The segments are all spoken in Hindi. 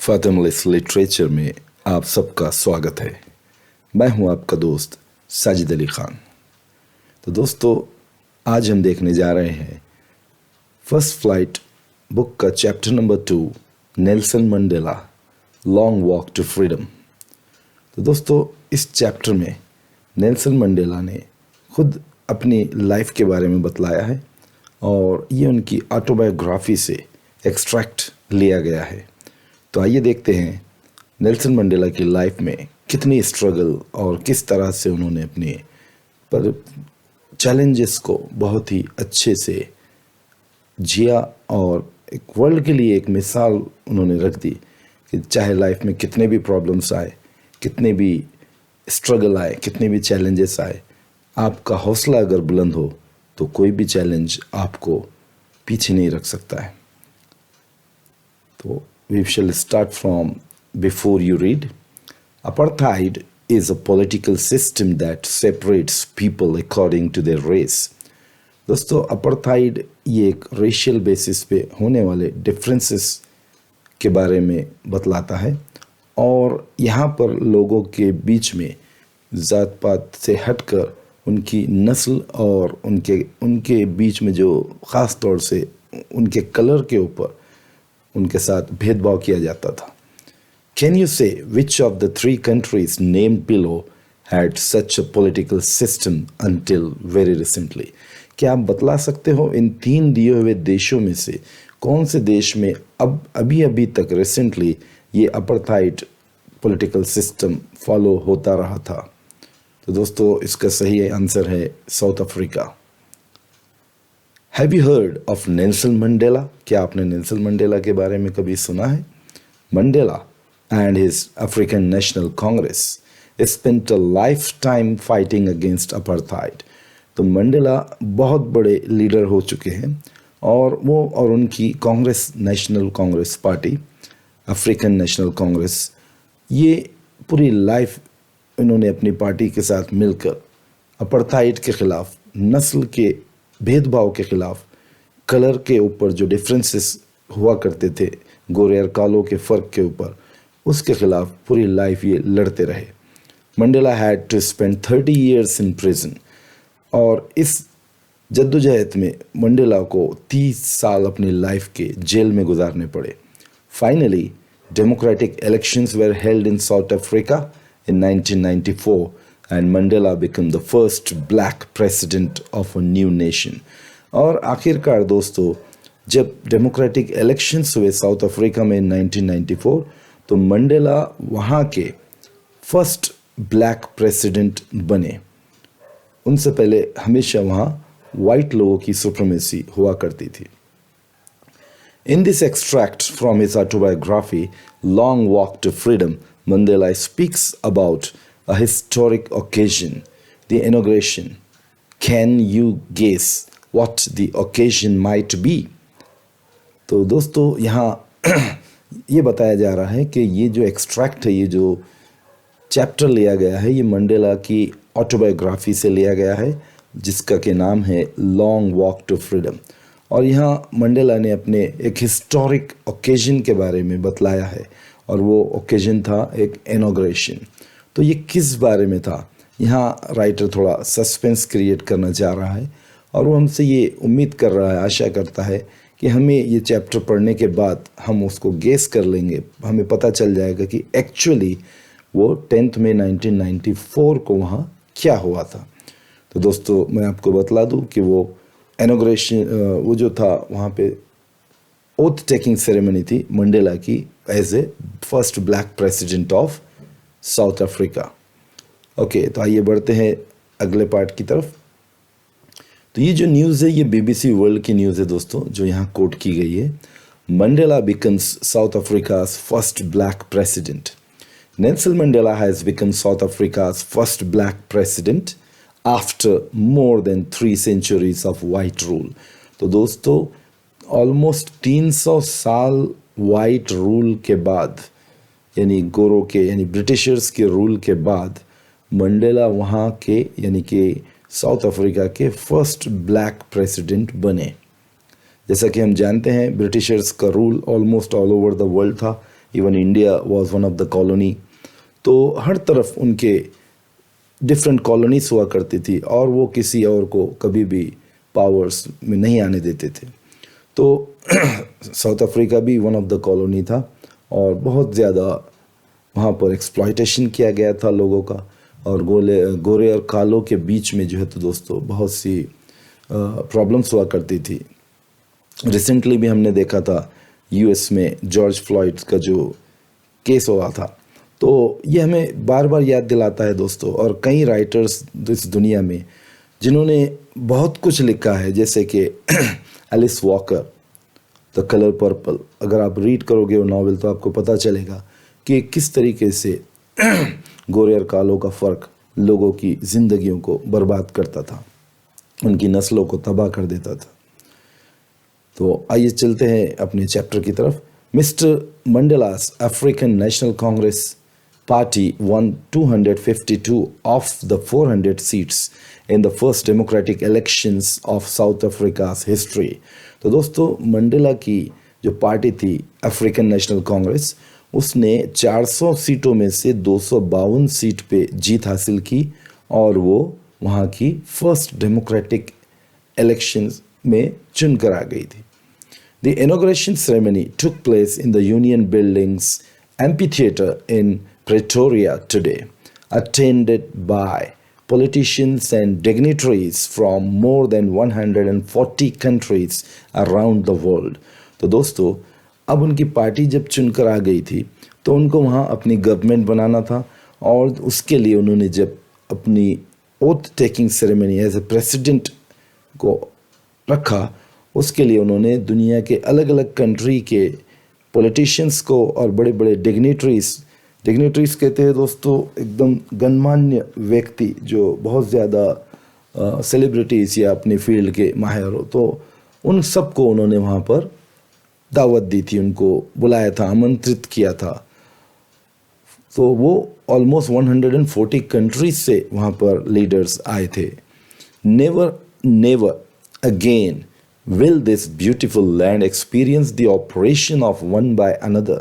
फातिमलिस लिटरेचर में आप सबका स्वागत है। मैं हूं आपका दोस्त साजिद अली खान। तो दोस्तों, आज हम देखने जा रहे हैं फर्स्ट फ्लाइट बुक का chapter number 2, Nelson Mandela long walk to freedom. तो दोस्तों, इस चैप्टर में नेल्सन मंडेला ने खुद अपनी लाइफ के बारे में बतलाया है और ये उनकी ऑटोबायोग्राफी से एक्सट्रैक्ट लिया गया है। तो आइए देखते हैं नेल्सन मंडेला की लाइफ में कितनी स्ट्रगल और किस तरह से उन्होंने अपने पर चैलेंजेस को बहुत ही अच्छे से जिया और एक वर्ल्ड के लिए एक मिसाल उन्होंने रख दी कि चाहे लाइफ में कितने भी प्रॉब्लम्स आए, कितने भी स्ट्रगल आए, कितने भी चैलेंजेस आए, आपका हौसला अगर बुलंद हो तो कोई भी चैलेंज आपको पीछे नहीं रख सकता है। तो we shall start from before you read. Apartheid is a political system that separates people according to their race. दोस्तों, अपार्थाइड ये एक रेशियल बेसिस पे होने वाले डिफरेंसेस के बारे में बतलाता है और यहाँ पर लोगों के बीच में ज़ात पात से हटकर उनकी नस्ल और उनके बीच में जो ख़ास तौर से उनके कलर के ऊपर उनके साथ भेदभाव किया जाता था। Can you say which of the 3 countries named below had such a political system until very recently? क्या आप बतला सकते हो इन 3 दिए हुए देशों में से कौन से देश में अभी तक रिसेंटली ये अपार्थाइड पॉलिटिकल सिस्टम फॉलो होता रहा था? तो दोस्तों, इसका सही आंसर है south Africa. Have you heard of Nelson Mandela? क्या आपने नेल्सन मंडेला के बारे में कभी सुना है? Mandela and his African National Congress spent a lifetime fighting against apartheid. तो मंडेला बहुत बड़े लीडर हो चुके हैं और वो और उनकी Congress, national Congress party, African National Congress, ये पूरी लाइफ इन्होंने अपनी पार्टी के साथ मिलकर अपार्थाइड के ख़िलाफ़, नस्ल के भेदभाव के ख़िलाफ़, कलर के ऊपर जो डिफरेंसेस हुआ करते थे, गोरे और कालों के फ़र्क के ऊपर, उसके ख़िलाफ़ पूरी लाइफ ये लड़ते रहे। Mandela had to spend 30 years in prison और इस जद्दोजहद में मंडेला को 30 साल अपनी लाइफ के जेल में गुजारने पड़े। Finally democratic elections were held in South Africa in 1994 and Mandela became the first black president of a new nation. और आखिरकार दोस्तों, जब डेमोक्रेटिक इलेक्शंस हुए साउथ अफ्रीका में 1994, तो मंडेला वहाँ के फर्स्ट ब्लैक प्रेसिडेंट बने। उनसे पहले हमेशा वहाँ वाइट लोगों की सुप्रीमेसी हुआ करती थी। In this extract from his autobiography, Long Walk to Freedom, Mandela speaks about a historic occasion, the inauguration. Can you guess what the occasion might be? तो दोस्तों, यहाँ ये बताया जा रहा है कि ये जो एक्सट्रैक्ट है, ये जो चैप्टर लिया गया है, ये मंडेला की ऑटोबायोग्राफी से लिया गया है जिसका के नाम है लॉन्ग वॉक टू फ्रीडम। और यहाँ मंडेला ने अपने एक हिस्टोरिक ओकेजन के बारे में बतलाया है और वो ओकेजन था एक इनॉग्रेशन। तो ये किस बारे में था? यहाँ राइटर थोड़ा सस्पेंस क्रिएट करना चाह रहा है और वो हमसे ये उम्मीद कर रहा है, आशा करता है कि हमें ये चैप्टर पढ़ने के बाद हम उसको गेस कर लेंगे, हमें पता चल जाएगा कि एक्चुअली वो 10 मई 1994 को वहाँ क्या हुआ था। तो दोस्तों, मैं आपको बतला दूँ कि वो इनॉग्रेशन, वो जो था वहाँ पे ओथ टेकिंग सेरेमनी थी मंडेला की as a first black president of South Africa. Okay, तो आइए बढ़ते हैं अगले पार्ट की तरफ। तो ये जो न्यूज़ है, ये BBC वर्ल्ड की न्यूज़ है दोस्तों, जो यहाँ कोट की गई है। Mandela becomes South Africa's first black president. Nelson Mandela has become South Africa's first black president after more than 3 centuries of white rule. तो दोस्तों, ऑलमोस्ट 300 साल वाइट रूल के बाद, यानी गोरों के, यानी ब्रिटिशर्स के रूल के बाद, मंडेला वहाँ के यानी कि साउथ अफ्रीका के फर्स्ट ब्लैक प्रेसिडेंट बने। जैसा कि हम जानते हैं, ब्रिटिशर्स का rule almost all over the world था, even India was one of the colony. तो हर तरफ उनके डिफरेंट कॉलोनीज हुआ करती थी और वो किसी और को कभी भी पावर्स में नहीं आने देते थे। तो साउथ अफ्रीका भी वन ऑफ द कॉलोनी था और बहुत ज़्यादा वहाँ पर एक्सप्लॉयटेशन किया गया था लोगों का, और गोरे और कालों के बीच में जो है तो दोस्तों बहुत सी प्रॉब्लम्स हुआ करती थी। रिसेंटली भी हमने देखा था यूएस में जॉर्ज फ्लॉयड का जो केस हुआ था। तो ये हमें बार बार याद दिलाता है दोस्तों, और कई राइटर्स इस दुनिया में जिन्होंने बहुत कुछ लिखा है, जैसे कि Alice Walker the colour purple, अगर आप रीड करोगे वो नॉवेल तो आपको पता चलेगा कि किस तरीके से गोरे और कालों का फ़र्क लोगों की ज़िंदगियों को बर्बाद करता था, उनकी नस्लों को तबाह कर देता था। तो आइए चलते हैं अपने चैप्टर की तरफ। Mister Mandela's African National Congress party won 252 of the 400 seats in the first democratic elections of South Africa's history। तो दोस्तों मंडेला की जो पार्टी थी अफ्रीकन नेशनल कांग्रेस, उसने 400 सीटों में से 252 सीट पे जीत हासिल की और वो वहाँ की फर्स्ट डेमोक्रेटिक इलेक्शंस में चुनकर आ गई थी। The inauguration ceremony took place in the Union Buildings amphitheater in Pretoria today, attended by politicians and dignitaries from more than 140 countries around the world। तो दोस्तों अब उनकी पार्टी जब चुनकर आ गई थी तो उनको वहाँ अपनी गवर्नमेंट बनाना था, और उसके लिए उन्होंने जब अपनी oath taking ceremony as a president को रखा, उसके लिए उन्होंने दुनिया के अलग अलग कंट्री के पॉलिटिशियंस को और बड़े बड़े डिग्निटरीज कहते हैं दोस्तों एकदम गणमान्य व्यक्ति जो बहुत ज़्यादा सेलिब्रिटीज़ या अपने फील्ड के माहिर हो, तो उन सबको उन्होंने वहाँ पर दावत दी थी, उनको बुलाया था, आमंत्रित किया था। तो वो ऑलमोस्ट 140 कंट्रीज से वहाँ पर लीडर्स आए थे। Never again will this beautiful land experience the oppression of one by another।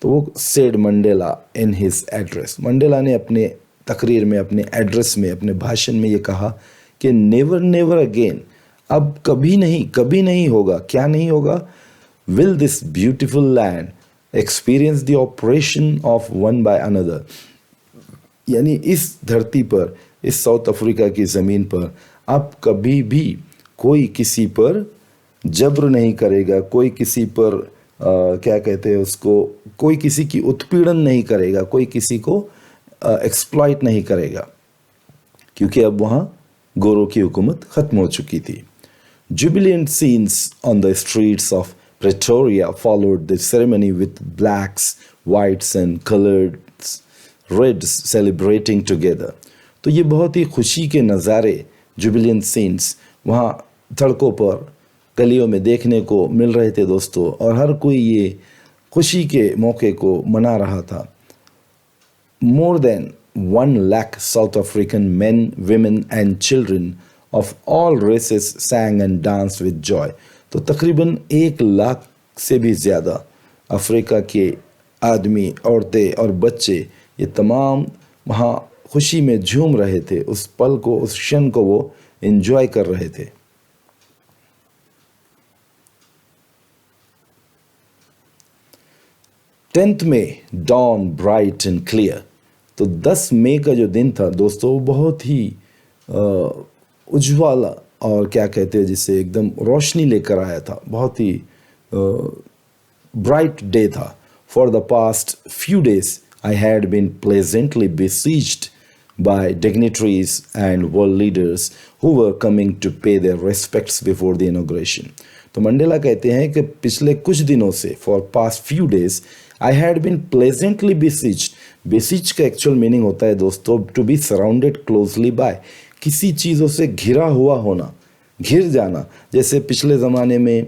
तो वो said Mandela in his address। Mandela ने अपने तकरीर में, अपने एड्रेस में, अपने भाषण में ये कहा कि नेवर अगेन, अब कभी नहीं होगा। क्या नहीं होगा? will this beautiful land experience the oppression of one by another, यानी इस धरती पर, इस साउथ अफ्रीका की ज़मीन पर अब कभी भी कोई किसी पर जब्र नहीं करेगा, कोई किसी पर क्या कहते हैं उसको, कोई किसी की उत्पीड़न नहीं करेगा, कोई किसी को एक्सप्लॉइट नहीं करेगा, क्योंकि अब वहाँ गोरों की हुकूमत ख़त्म हो चुकी थी। Jubilant scenes on the streets of Pretoria followed the ceremony with blacks, whites and colored reds celebrating together। तो ये बहुत ही खुशी के नज़ारे, जुबिलेंट सीन्स वहाँ सड़कों पर, गलियों में देखने को मिल रहे थे दोस्तों, और हर कोई ये खुशी के मौके को मना रहा था। More than 1 lakh South African men, women and children of all races sang and danced with joy। तो तकरीबन 1 लाख से भी ज़्यादा अफ्रीका के आदमी, औरतें और बच्चे ये तमाम वहाँ खुशी में झूम रहे थे, उस पल को, उस क्षण को वो एंजॉय कर रहे थे। 10th May dawn bright and clear। तो 10 मई का जो दिन था दोस्तों वो बहुत ही उज्ज्वल और क्या कहते हैं जिसे एकदम रोशनी लेकर आया था, बहुत ही ब्राइट डे था। For the past few days I had been pleasantly besieged by dignitaries and world leaders who were coming to pay their respects before the inauguration। तो मंडेला कहते हैं कि पिछले कुछ दिनों से, for past few days, I had been pleasantly besieged। Besieged का एक्चुअल मीनिंग होता है दोस्तों to be surrounded closely by, किसी चीज़ों से घिरा हुआ होना, घिर जाना। जैसे पिछले ज़माने में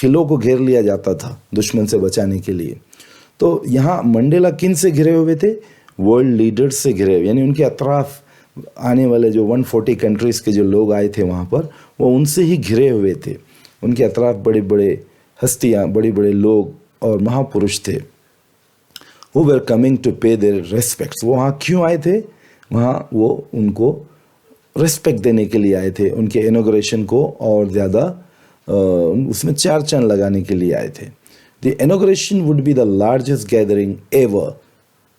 किलों को घेर लिया जाता था दुश्मन से बचाने के लिए, तो यहाँ मंडेला किन से घिरे हुए थे? वर्ल्ड लीडर्स से घिरे हुए, यानी उनके अतराफ आने वाले जो 140 कंट्रीज़ के जो लोग आए थे वहाँ पर, वो उनसे ही घिरे हुए थे। उनके अतराफ बड़े बड़े हस्तियाँ, बड़े बड़े लोग और महापुरुष थे, who were coming to pay their respects. वो वहाँ क्यों आए थे? वहाँ वो उनको रिस्पेक्ट देने के लिए आए थे, उनके इनॉग्रेशन को और ज़्यादा उसमें चार चांद लगाने के लिए आए थे. The inauguration would be the largest gathering ever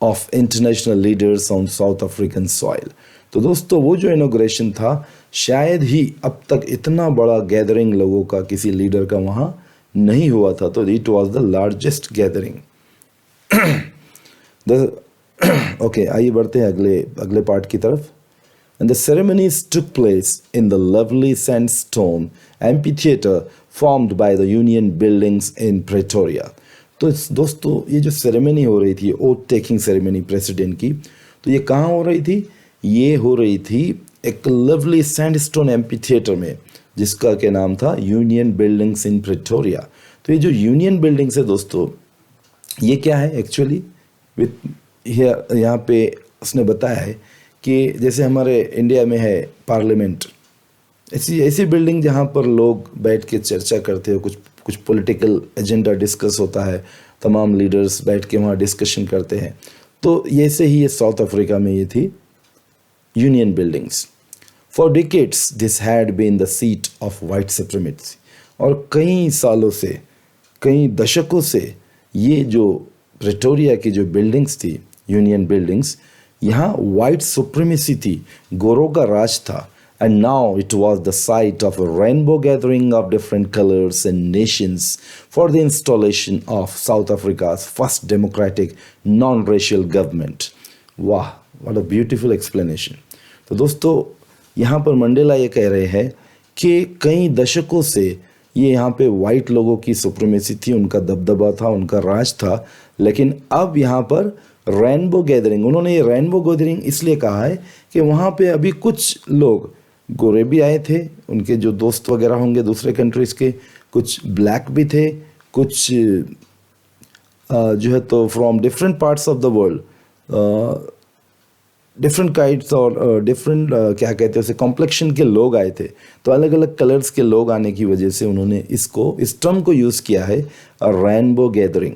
of international leaders on South African soil. तो दोस्तों वो जो इनॉग्रेशन था शायद ही अब तक इतना बड़ा गैदरिंग लोगों का किसी लीडर का वहाँ नहीं हुआ था. तो it was the largest gathering. Okay, आइए बढ़ते हैं अगले पार्ट की तरफ. And the ceremonies took place in the lovely sandstone amphitheater formed by the Union buildings in Pretoria. तो दोस्तों ये जो सेरेमनी हो रही थी, ओथ टेकिंग सेरेमनी प्रेसिडेंट की, तो ये कहाँ हो रही थी? ये हो रही थी एक लवली सैंडस्टोन एम्फीथिएटर में, जिसका क्या नाम था? यूनियन बिल्डिंग्स इन प्रेटोरिया. तो ये जो यूनियन बिल्डिंग्स है दोस्तों, ये क्या है एक्चुअली? यहाँ पे उसने बताया है कि जैसे हमारे इंडिया में है पार्लियामेंट, ऐसी बिल्डिंग जहाँ पर लोग बैठ के चर्चा करते हो, कुछ पॉलिटिकल एजेंडा डिस्कस होता है, तमाम लीडर्स बैठ के वहाँ डिस्कशन करते हैं. तो ऐसे ही ये साउथ अफ्रीका में ये थी union buildings. For decades this had been the seat of white supremacy. और कई सालों से, कई दशकों से ये जो प्रेटोरिया की जो बिल्डिंग्स थी, यूनियन बिल्डिंग्स, यहाँ वाइट सुप्रीमेसी थी, गोरों का राज था. And now it was the site of a rainbow gathering of different colors and nations for the installation of South Africa's first democratic non-racial government. वाह, what a beautiful explanation. तो दोस्तों यहाँ पर मंडेला ये कह रहे हैं कि कई दशकों से ये यहाँ पे वाइट लोगों की सुप्रीमेसी थी, उनका दबदबा था, उनका राज था, लेकिन अब यहाँ पर रेनबो गैदरिंग, उन्होंने ये रेनबो गैदरिंग इसलिए कहा है कि वहाँ पे अभी कुछ लोग गोरे भी आए थे, उनके जो दोस्त वगैरह होंगे दूसरे कंट्रीज़ के, कुछ ब्लैक भी थे, कुछ जो है तो from different parts of the world, different kinds और डिफरेंट क्या कहते हैं उसे, कॉम्प्लेक्शन के लोग आए थे. तो अलग अलग कलर्स के लोग आने की वजह से उन्होंने इस टर्म को यूज़ किया है, रेनबो गैदरिंग.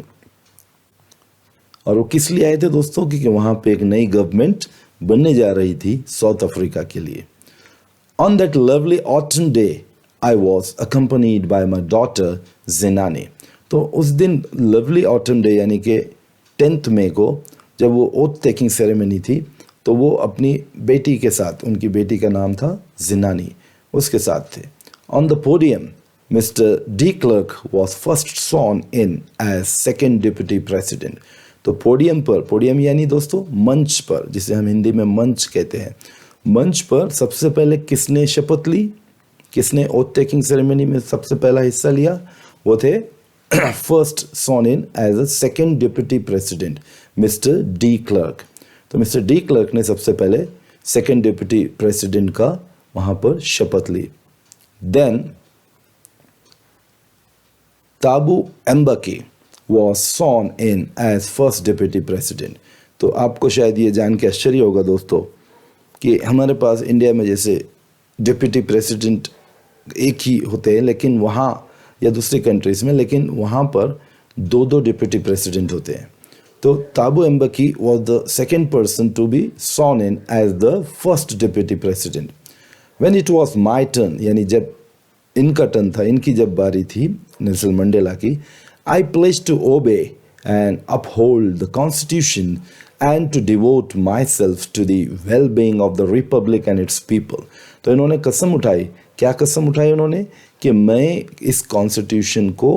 और वो किस लिए आए थे दोस्तों? क्योंकि वहाँ पे एक नई गवर्नमेंट बनने जा रही थी साउथ अफ्रीका के लिए. On that lovely autumn day, I was accompanied by my daughter Zenani. तो उस दिन लवली ऑटम डे यानी कि 10 मई को जब वो ओथ टेकिंग सेरेमनी थी, तो वो अपनी बेटी के साथ, उनकी बेटी का नाम था जिनानी, उसके साथ थे. On the podium, Mr. De Klerk was first sworn in as second deputy president. तो पोडियम पर, पोडियम यानी दोस्तों मंच पर, जिसे हम हिंदी में मंच कहते हैं, मंच पर सबसे पहले किसने शपथ ली, किसने ओथ टेकिंग सेरेमनी में सबसे पहला हिस्सा लिया? वो थे first sworn in as a second deputy president Mr de Klerk. तो मिस्टर डी क्लर्क ने सबसे पहले सेकेंड डिप्टी प्रेसिडेंट का वहाँ पर शपथ ली. Then Thabo Mbeki was sworn in as first deputy president. तो आपको शायद ये जान के आश्चर्य होगा दोस्तों कि हमारे पास इंडिया में जैसे डिप्टी प्रेसिडेंट एक ही होते हैं, लेकिन वहाँ या दूसरी कंट्रीज़ में, लेकिन वहाँ पर दो डिप्टी प्रेसिडेंट होते हैं. तो ताबू Mbeki was the second person to be sworn in as the first deputy president. When it was my turn, यानी जब इनका टर्न था, इनकी जब बारी थी नेल्सन मंडेला की, I pledge to obey and uphold the Constitution and to devote myself to the well-being of the Republic and its people. तो इन्होंने कसम उठाई. क्या कसम उठाई उन्होंने? कि मैं इस कॉन्स्टिट्यूशन को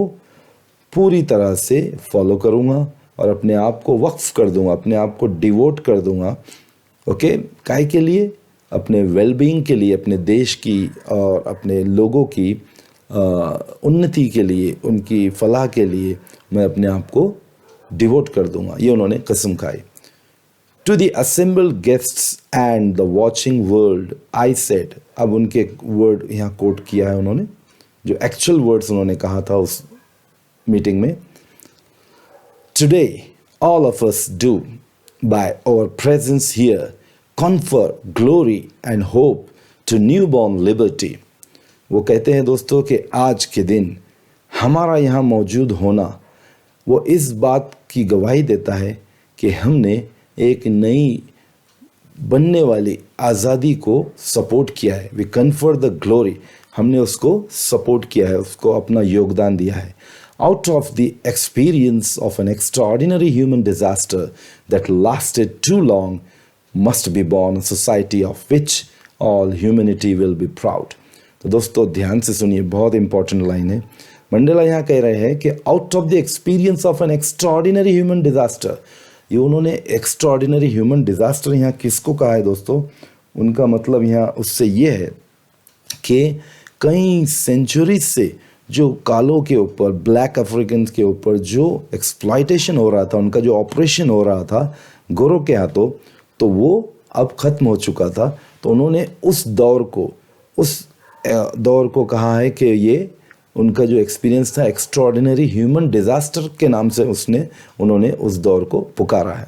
पूरी तरह से फॉलो करूँगा और अपने आप को वक्फ कर दूँगा, अपने आप को डिवोट कर दूँगा. ओके, काहे के लिए? अपने वेलबींग के लिए, अपने देश की और अपने लोगों की उन्नति के लिए, उनकी फलाह के लिए मैं अपने आप को डिवोट कर दूंगा. ये उन्होंने कसम खाई. To the assembled guests and the watching world I said. अब उनके वर्ड यहाँ कोट किया है उन्होंने, जो एक्चुअल वर्ड्स उन्होंने कहा था उस मीटिंग में. Today all of us do by our presence here confer glory and hope to newborn liberty. वो कहते हैं दोस्तों कि आज के दिन हमारा यहाँ मौजूद होना वो इस बात की गवाही देता है कि हमने एक नई बनने वाली आज़ादी को सपोर्ट किया है। वी कन्फर द ग्लोरी, हमने उसको सपोर्ट किया है, उसको अपना योगदान दिया है। Out of the experience of an extraordinary human disaster that lasted too long must be born a society of which all humanity will be proud. तो दोस्तों ध्यान से सुनिए, बहुत इंपॉर्टेंट लाइन है। मंडेला यहाँ कह रहे हैं कि out of the experience of an extraordinary human disaster, ये उन्होंने एक्स्ट्राऑर्डिनरी ह्यूमन डिजास्टर यहाँ किसको कहा है दोस्तों? उनका मतलब यहाँ उससे ये है कि कई सेंचुरी से जो कालों के ऊपर, ब्लैक अफ्रीकन के ऊपर जो एक्सप्लॉयटेशन हो रहा था, उनका जो ऑपरेशन हो रहा था गोरों के हाथों, तो वो अब ख़त्म हो चुका था। तो उन्होंने उस दौर को कहा है कि ये उनका जो एक्सपीरियंस था एक्स्ट्राऑर्डिनरी ह्यूमन डिज़ास्टर के नाम से उन्होंने उस दौर को पुकारा है।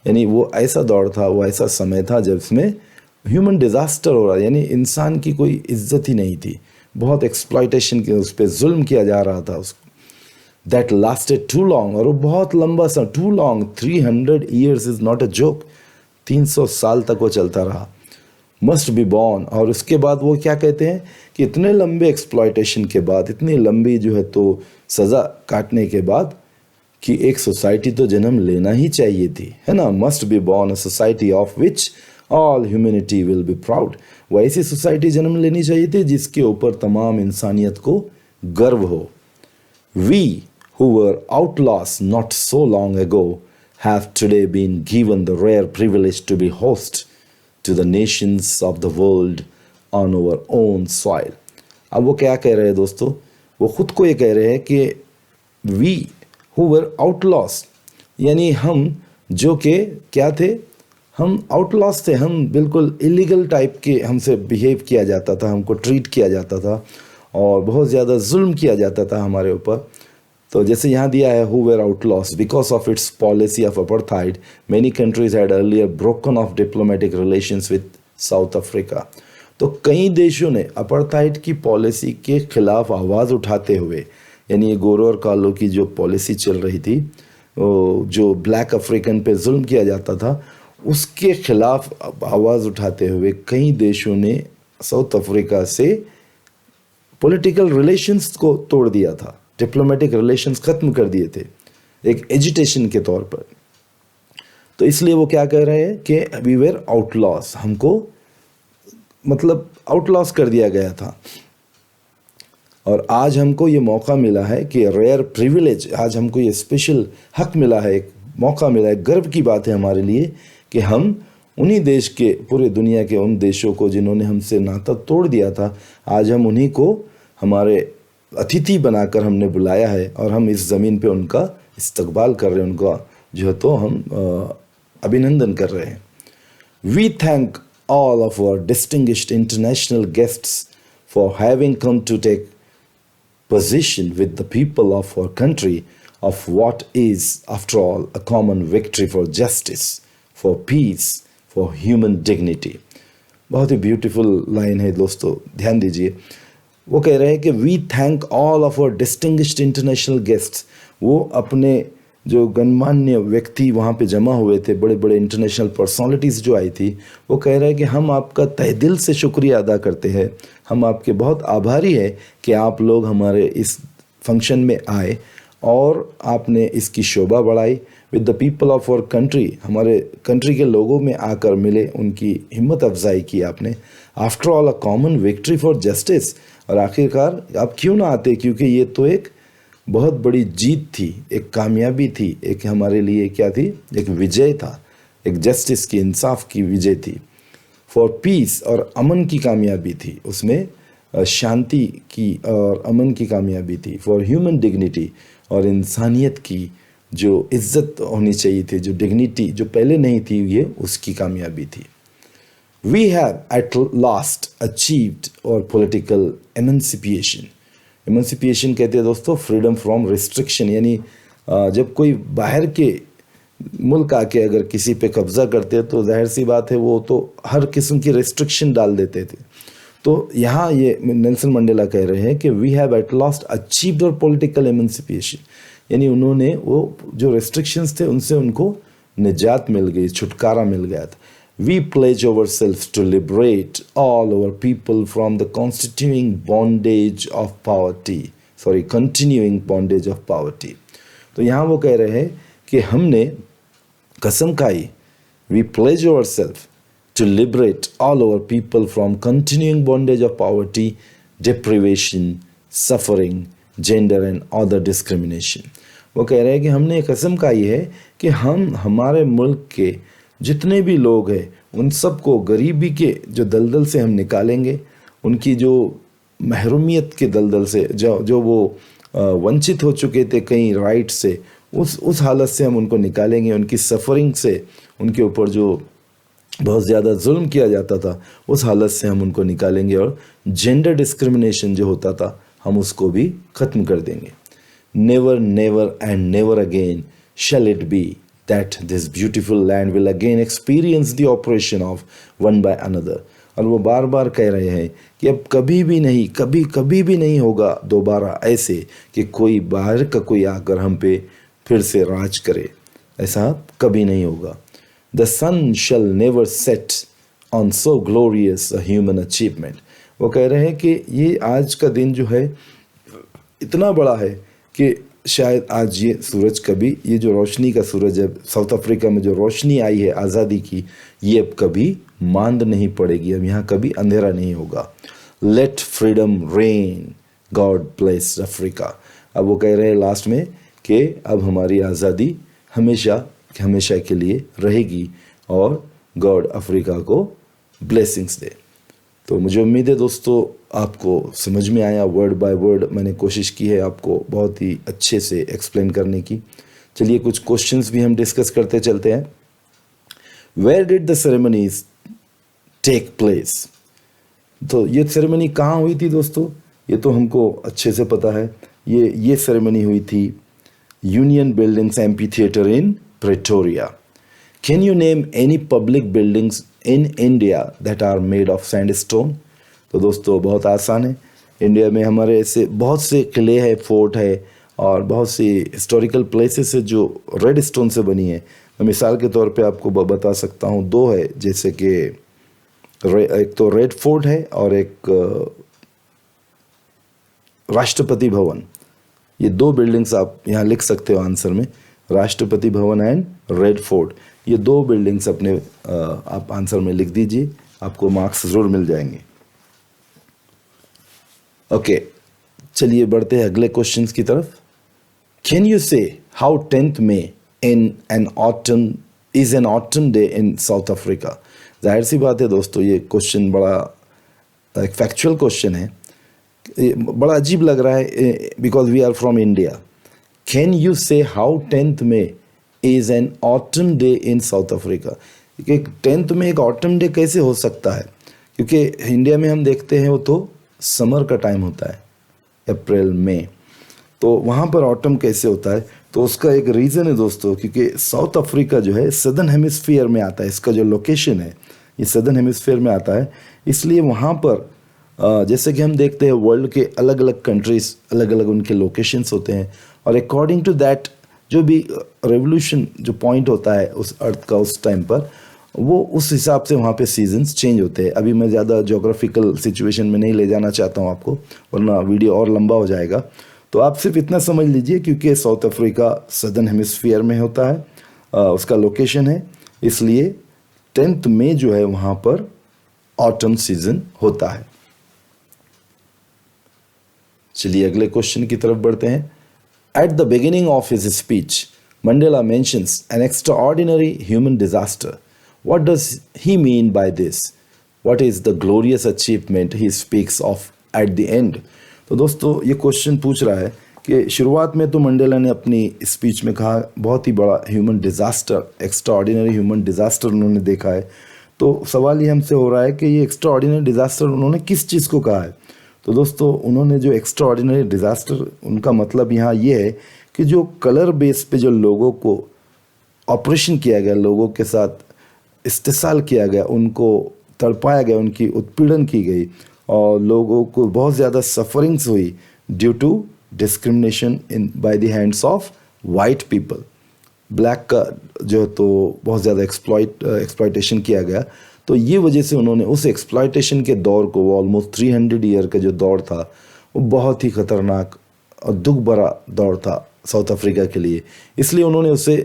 यानी वो ऐसा दौर था, वो ऐसा समय था जब इसमें ह्यूमन डिज़ास्टर हो रहा, यानी इंसान की कोई इज्जत ही नहीं थी, बहुत एक्सप्लॉयटेशन के उस पर जुल्म किया जा रहा था उसको। दैट लास्टेड टू लॉन्ग, और वो बहुत लंबा सा, too long, 300 years is not a joke, 300 साल तक वो चलता रहा। मस्ट बी बॉर्न, और उसके बाद वो क्या कहते हैं कि इतने लंबे एक्सप्लॉयटेशन के बाद, इतनी लंबी जो है तो सज़ा काटने के बाद, कि एक सोसाइटी तो जन्म लेना ही चाहिए थी, है ना। Must be born a society of which all humanity will be proud. वो ऐसी सोसाइटी जन्म लेनी चाहिए थी जिसके ऊपर तमाम इंसानियत को गर्व हो। We who were outlaws not so long ago have today been given the rare privilege to be host to the nations of the world on our own soil। अब वो क्या कह रहे हैं दोस्तों? वो खुद को ये कह रहे हैं कि we who were outlaws, यानी हम जो कि क्या थे, हम आउटलॉस थे, हम बिल्कुल इलीगल टाइप के, हमसे बिहेव किया जाता था, हमको ट्रीट किया जाता था और बहुत ज़्यादा जुल्म किया जाता था हमारे ऊपर। तो जैसे यहाँ दिया है, who were outlaws because of its policy of apartheid, many countries had earlier broken off diplomatic relations with South Africa। तो कई देशों ने अपार्थाइड की पॉलिसी के खिलाफ आवाज़ उठाते हुए, यानी ये गोरों और कालों की जो पॉलिसी चल रही थी, जो ब्लैक अफ्रीकन पे जुल्म किया जाता था, उसके खिलाफ आवाज़ उठाते हुए कई देशों ने साउथ अफ्रीका से पॉलिटिकल रिलेशंस को तोड़ दिया था, डिप्लोमेटिक रिलेशंस ख़त्म कर दिए थे एक एजिटेशन के तौर पर। तो इसलिए वो क्या कह रहे हैं कि वी वेर आउटलॉस, हमको मतलब आउटलॉस कर दिया गया था। और आज हमको ये मौका मिला है कि रेयर प्रिविलेज, आज हमको ये स्पेशल हक मिला है, एक मौका मिला है, गर्व की बात है हमारे लिए कि हम उन्हीं देश के, पूरे दुनिया के उन देशों को जिन्होंने हमसे नाता तोड़ दिया था, आज हम उन्हीं को हमारे अतिथि बनाकर हमने बुलाया है और हम इस ज़मीन पे उनका इस्तकबाल कर रहे हैं, उनका जो है तो हम अभिनंदन कर रहे हैं। We thank all of our distinguished international guests for having come to take position with the people of our country of what is, after all, a common victory for justice, for peace, for human dignity। बहुत ही ब्यूटीफुल लाइन है दोस्तों, ध्यान दीजिए। वो कह रहे हैं कि we thank all of our distinguished international guests, वो अपने जो गणमान्य व्यक्ति वहाँ पे जमा हुए थे, बड़े बड़े इंटरनेशनल पर्सनालिटीज़ जो आई थी, वो कह रहे हैं कि हम आपका तहे दिल से शुक्रिया अदा करते हैं, हम आपके बहुत आभारी हैं कि आप लोग हमारे इस फंक्शन में आए और आपने इसकी शोभा बढ़ाई। With the people of our country, हमारे कंट्री के लोगों में आकर मिले, उनकी हिम्मत अफजाई की आपने। After all a common victory for justice, और आखिरकार आप क्यों ना आते, क्योंकि ये तो एक बहुत बड़ी जीत थी, एक कामयाबी थी, एक हमारे लिए क्या थी, एक विजय था, एक जस्टिस की, इंसाफ की विजय थी। फॉर पीस, और अमन की कामयाबी थी, उसमें शांति की और अमन की कामयाबी थी। फॉर ह्यूमन डिग्निटी, और इंसानियत की जो इज्जत होनी चाहिए थी, जो डिग्निटी जो पहले नहीं थी, ये उसकी कामयाबी थी। We have at last achieved our political emancipation. Emancipation कहते हैं दोस्तों फ्रीडम फ्रॉम रिस्ट्रिक्शन, यानी जब कोई बाहर के मुल्क आके अगर किसी पे कब्ज़ा करते हैं तो जाहिर सी बात है वो तो हर किस्म की रिस्ट्रिक्शन डाल देते थे। तो यहाँ ये नेल्सन मंडेला कह रहे हैं कि we have at last achieved our political emancipation, यानी उन्होंने वो जो रेस्ट्रिक्शंस थे उनसे उनको निजात मिल गई, छुटकारा मिल गया था। We pledge ourselves to liberate all our people from the continuing bondage of poverty. तो यहाँ वो कह रहे हैं कि हमने कसम खाई, we pledge ourselves to liberate all our people from continuing bondage of poverty, deprivation, suffering, gender and other discrimination. वो कह रहे हैं कि हमने कसम खाई है कि हम हमारे मुल्क के जितने भी लोग हैं उन सबको गरीबी के जो दलदल से हम निकालेंगे, उनकी जो महरूमियत के दलदल से जो वो वंचित हो चुके थे कई राइट से, उस हालत से हम उनको निकालेंगे, उनकी सफ़रिंग से, उनके ऊपर जो बहुत ज़्यादा जुल्म किया जाता था उस हालत से हम उनको निकालेंगे, और जेंडर डिस्क्रिमिनेशन जो होता था हम उसको भी ख़त्म कर देंगे। Never never and never again shall it be that this beautiful land will again experience the oppression of one by another. और वो बार बार कह रहे हैं कि अब कभी भी नहीं होगा दोबारा ऐसे कि कोई बाहर का कोई आकर हम पे फिर से राज करे, ऐसा कभी नहीं होगा। The sun shall never set on so glorious a human achievement. वो कह रहे हैं कि ये आज का दिन जो है इतना बड़ा है कि शायद आज ये सूरज कभी, ये जो रोशनी का सूरज है साउथ अफ्रीका में, जो रोशनी आई है आज़ादी की, ये अब कभी मांद नहीं पड़ेगी, अब यहाँ कभी अंधेरा नहीं होगा। Let freedom reign, God bless Africa. अब वो कह रहे हैं लास्ट में कि अब हमारी आज़ादी हमेशा के लिए रहेगी और गॉड अफ्रीका को ब्लेसिंग्स दे। तो मुझे उम्मीद है दोस्तों आपको समझ में आया, वर्ड बाय वर्ड मैंने कोशिश की है आपको बहुत ही अच्छे से एक्सप्लेन करने की। चलिए कुछ क्वेश्चंस भी हम डिस्कस करते चलते हैं। Where did the ceremonies take place? तो ये सेरेमनी कहाँ हुई थी दोस्तों? ये तो हमको अच्छे से पता है। ये सेरेमनी हुई थी union buildings amphitheatre in Pretoria. Can you name any public buildings in India that are made of sandstone? तो दोस्तों बहुत आसान है। इंडिया में हमारे ऐसे बहुत से किले हैं, फोर्ट है और बहुत सी हिस्टोरिकल प्लेसेस है जो रेड स्टोन से बनी है। मैं मिसाल के तौर पे आपको बता सकता हूँ, दो है, जैसे कि एक तो रेड फोर्ट है और एक राष्ट्रपति भवन। ये दो बिल्डिंग्स आप यहाँ लिख सकते हो आंसर में, Rashtrapati Bhavan and red fort. ये दो बिल्डिंग्स अपने आप आंसर में लिख दीजिए, आपको मार्क्स ज़रूर मिल जाएंगे। ओके, चलिए बढ़ते हैं अगले क्वेश्चंस की तरफ। Can you say how 10th May is an autumn day in South Africa? जाहिर सी बात है दोस्तों, ये क्वेश्चन बड़ा एक फैक्चुअल क्वेश्चन है, बड़ा अजीब लग रहा है because we are from India. Can you say how 10th May is an autumn day in South Africa? 10th May एक ऑटम डे कैसे हो सकता है? क्योंकि इंडिया में हम देखते हैं वो तो समर का टाइम होता है, अप्रैल मई, तो वहाँ पर ऑटम कैसे होता है? तो उसका एक रीज़न है दोस्तों, क्योंकि साउथ अफ्रीका जो है सदर्न हेमिस्फीयर में आता है, इसका जो लोकेशन है ये सदर्न हेमिस्फीयर में आता है, इसलिए वहाँ पर जैसे कि हम देखते हैं वर्ल्ड के अलग अलग कंट्रीज़, अलग अलग उनके लोकेशंस होते हैं, और अकॉर्डिंग टू दैट जो भी रेवोल्यूशन जो पॉइंट होता है उस अर्थ का उस टाइम पर, वो उस हिसाब से वहाँ पे सीजन्स चेंज होते हैं। अभी मैं ज़्यादा जोग्राफिकल सिचुएशन में नहीं ले जाना चाहता हूँ आपको, वरना वीडियो और लंबा हो जाएगा। तो आप सिर्फ इतना समझ लीजिए, क्योंकि साउथ अफ्रीका सदर्न हेमिस्फीयर में होता है, उसका लोकेशन है, इसलिए 10th May जो है वहाँ पर ऑटम सीजन होता है। चलिए अगले क्वेश्चन की तरफ बढ़ते हैं। At the beginning of his speech Mandela mentions N extraordinary human disaster. What does he mean by this? What is the glorious achievement he speaks of at the end? तो दोस्तों ये क्वेश्चन पूछ रहा है कि शुरुआत में तो मंडेला ने अपनी स्पीच में कहा बहुत ही बड़ा human disaster, extraordinary human disaster उन्होंने देखा है। तो सवाल ये हमसे हो रहा है कि ये एक्स्ट्राऑर्डिनरी डिज़ास्टर उन्होंने किस चीज़ को कहा है? तो दोस्तों उन्होंने जो एक्स्ट्राऑर्डिनरी डिज़ास्टर, उनका मतलब यहाँ ये है कि जो कलर बेस पे जो लोगों को ऑपरेशन किया गया, लोगों के साथ इस्तेसाल किया गया, उनको तड़पाया गया, उनकी उत्पीड़न की गई और लोगों को बहुत ज़्यादा सफरिंग्स हुई due to discrimination in by the hands of white people. Black का जो है तो बहुत ज़्यादा एक्सप्लॉयटेशन किया गया, तो ये वजह से उन्होंने उस एक्सप्लॉयटेशन के दौर को, वो ऑलमोस्ट 300 ईयर का जो दौर था, वो बहुत ही ख़तरनाक और दुख भरा दौर था साउथ अफ्रीका के लिए। इसलिए उन्होंने उसे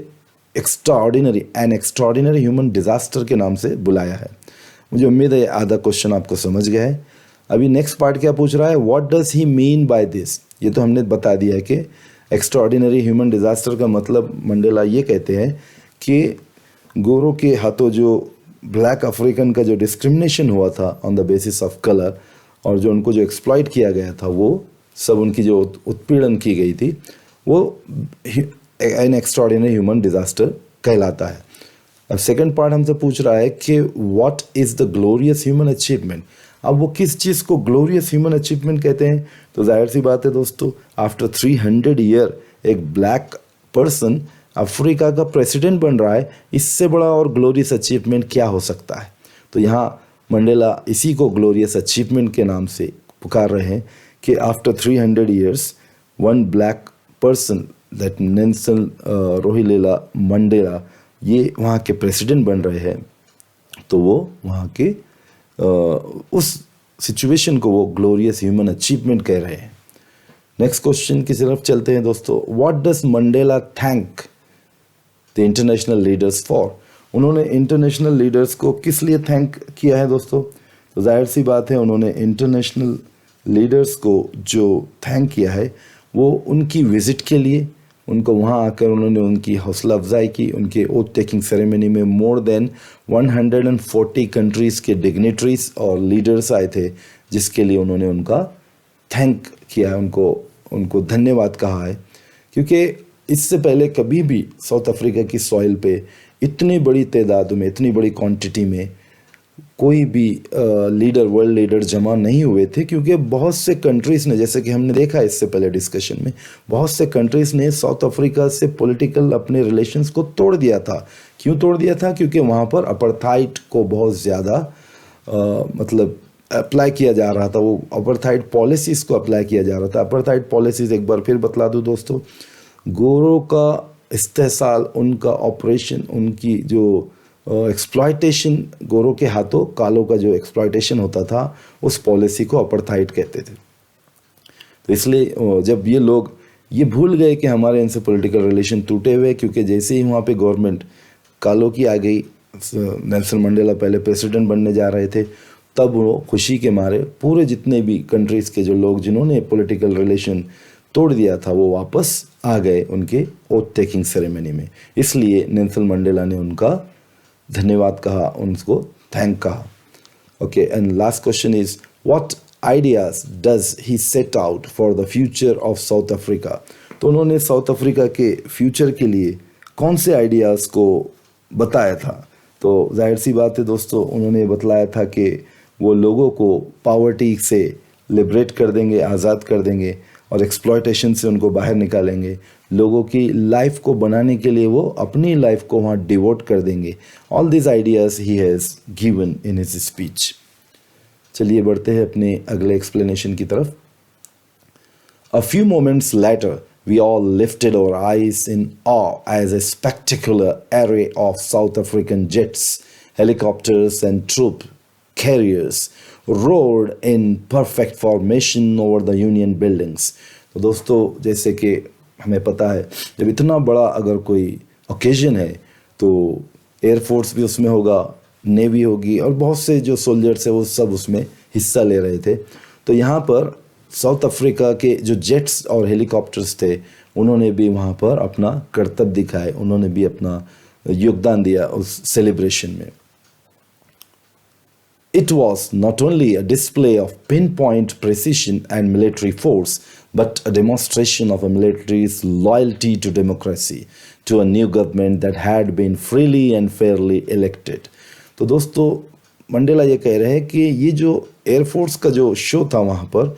एक्स्ट्राऑर्डिनरी ह्यूमन डिज़ास्टर के नाम से बुलाया है। मुझे उम्मीद है आधा क्वेश्चन आपको समझ गया है। अभी नेक्स्ट पार्ट क्या पूछ रहा है, what does he mean by this. ये तो हमने बता दिया है कि एक्स्ट्राऑर्डिनरी ह्यूमन डिज़ास्टर का मतलब मंडेला ये कहते हैं कि गोरों के हाथों जो ब्लैक अफ्रीकन का जो डिस्क्रिमिनेशन हुआ था on the basis of colour, और जो उनको जो एक्सप्लॉइट किया गया था, वो सब उनकी जो उत्पीड़न की गई थी, वो एन एक्स्ट्राऑर्डिनरी ह्यूमन डिज़ास्टर कहलाता है। अब सेकंड पार्ट हमसे पूछ रहा है कि what is the glorious human achievement. अब वो किस चीज़ को ग्लोरियस ह्यूमन अचीवमेंट कहते हैं, तो जाहिर सी बात है दोस्तों, आफ्टर 300 ईयर एक ब्लैक पर्सन अफ्रीका का प्रेसिडेंट बन रहा है, इससे बड़ा और ग्लोरियस अचीवमेंट क्या हो सकता है। तो यहाँ मंडेला इसी को ग्लोरियस अचीवमेंट के नाम से पुकार रहे हैं कि after 300 years one black person that Nelson Rolihlahla Mandela, ये वहाँ के प्रेसिडेंट बन रहे हैं, तो वो वहाँ के उस सिचुएशन को वो ग्लोरियस ह्यूमन अचीवमेंट कह रहे हैं। नेक्स्ट क्वेश्चन की तरफ चलते हैं दोस्तों, what does Mandela thank the international leaders for. उन्होंने इंटरनेशनल लीडर्स को किस लिए थैंक किया है दोस्तों, तो जाहिर सी बात है उन्होंने इंटरनेशनल लीडर्स को जो थैंक किया है वो उनकी विज़िट के लिए, उनको वहाँ आकर उन्होंने उनकी हौसला अफजाई की। उनके ओथ टेकिंग सेरेमनी में मोर देन 140 कंट्रीज़ के डिग्नेटरीज और लीडर्स आए थे, जिसके लिए उन्होंने उनका थैंक किया है, उनको धन्यवाद कहा है। क्योंकि इससे पहले कभी भी साउथ अफ्रीका की सॉइल पे इतनी बड़ी तादाद में, इतनी बड़ी क्वांटिटी में कोई भी वर्ल्ड लीडर जमा नहीं हुए थे, क्योंकि बहुत से कंट्रीज़ ने, जैसे कि हमने देखा इससे पहले डिस्कशन में, बहुत से कंट्रीज़ ने साउथ अफ्रीका से पॉलिटिकल अपने रिलेशंस को तोड़ दिया था। क्यों तोड़ दिया था, क्योंकि वहाँ पर अपार्थाइड को बहुत ज़्यादा अप्लाई किया जा रहा था, वो अपार्थाइड पॉलिसीज़ को अप्लाई किया जा रहा था। अपार्थाइड पॉलिसीज़ एक बार फिर बतला दूँ दोस्तों, गोरों का इस्तेहसाल, उनका ऑपरेशन, उनकी जो एक्सप्लॉयटेशन, गोरों के हाथों कालों का जो एक्सप्लॉयटेशन होता था, उस पॉलिसी को अपार्थाइड कहते थे। तो इसलिए जब ये लोग ये भूल गए कि हमारे इनसे पॉलिटिकल रिलेशन टूटे हुए, क्योंकि जैसे ही वहाँ पे गवर्नमेंट कालों की आ गई, नेल्सन मंडेला पहले प्रेसिडेंट बनने जा रहे थे, तब वो खुशी के मारे पूरे जितने भी कंट्रीज़ के जो लोग जिन्होंने पॉलिटिकल रिलेशन तोड़ दिया था, वो वापस आ गए उनके ओथ टेकिंग सेरेमनी में। इसलिए नेल्सन मंडेला ने उनका धन्यवाद कहा, उनको थैंक कहा। Okay, and last question is, what ideas does he set out for the future of South Africa. तो उन्होंने साउथ अफ्रीका के फ्यूचर के लिए कौन से आइडियाज़ को बताया था। तो जाहिर सी बात है दोस्तों, उन्होंने बतलाया था कि वो लोगों को पॉवर्टी से लिबरेट कर देंगे, आज़ाद कर देंगे, और एक्सप्लॉयटेशन से उनको बाहर निकालेंगे। लोगों की लाइफ को बनाने के लिए वो अपनी लाइफ को वहाँ डिवोट कर देंगे। All this ideas he has given in his speech. चलिए बढ़ते हैं अपने अगले एक्सप्लेनेशन की तरफ। A few moments later we all lifted our eyes in awe as a spectacular array of South African jets, helicopters and troop carriers roared in perfect formation over the Union buildings. तो दोस्तों, जैसे कि हमें पता है, जब इतना बड़ा अगर कोई ओकेजन है तो एयरफोर्स भी उसमें होगा, नेवी होगी, और बहुत से जो सोल्जर्स है वो सब उसमें हिस्सा ले रहे थे। तो यहाँ पर साउथ अफ्रीका के जो जेट्स और हेलीकॉप्टर्स थे, उन्होंने भी वहाँ पर अपना कर्तव्य दिखाए, उन्होंने भी अपना योगदान दिया उस सेलिब्रेशन में। It was not only a display of pinpoint precision and military force, but a demonstration of a military's loyalty to democracy, to a new government that had been freely and fairly elected. तो दोस्तों, मंडेला ये कह रहे हैं कि ये जो एयरफोर्स का जो शो था वहाँ पर,